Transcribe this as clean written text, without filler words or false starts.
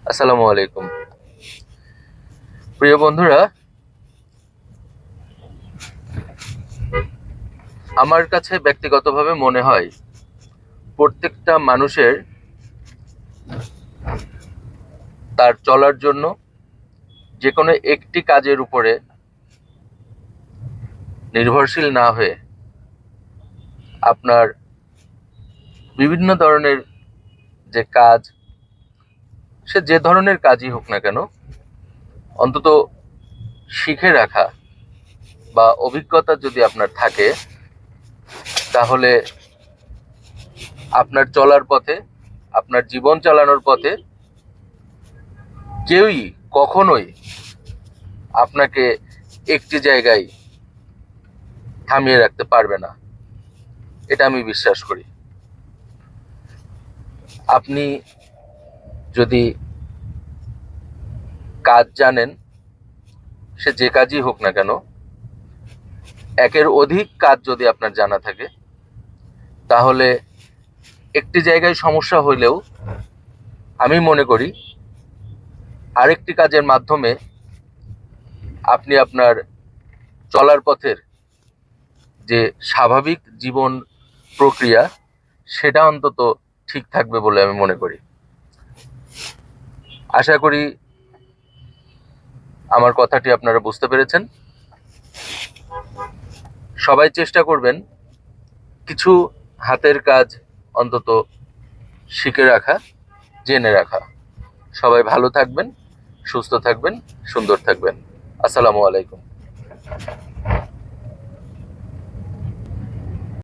আসসালামু আলাইকুম। প্রিয় বন্ধুরা, আমার কাছে ব্যক্তিগতভাবে মনে হয় প্রত্যেকটা মানুষের তার চলার জন্য যে কোনো একটি কাজের উপরে নির্ভরশীল না হয়ে আপনার বিভিন্ন ধরনের যে কাজ, সে যে ধরনের কাজই হোক না কেন, অন্তত শিখে রাখা বা অভিজ্ঞতা যদি আপনার থাকে, তাহলে আপনার চলার পথে, আপনার জীবন চালানোর পথে কেউই কখনোই আপনাকে একটি জায়গায় থামিয়ে রাখতে পারবে না। এটা আমি বিশ্বাস করি। আপনি যদি কাজ জানেন, সে যে কাজই হোক না কেন, একের অধিক কাজ যদি আপনার জানা থাকে, তাহলে একটি জায়গায় সমস্যা হইলেও আমি মনে করি আরেকটি কাজের মাধ্যমে আপনি আপনার চলার পথের যে স্বাভাবিক জীবন প্রক্রিয়া, সেটা অন্তত ঠিক থাকবে বলে আমি মনে করি। আশা করি আমার কথাটি আপনারা বুঝতে পেরেছেন। সবাই চেষ্টা করবেন কিছু হাতের কাজ অন্তত শিখে রাখা, জেনে রাখা। সবাই ভালো থাকবেন, সুস্থ থাকবেন, সুন্দর থাকবেন। আসসালামু আলাইকুম।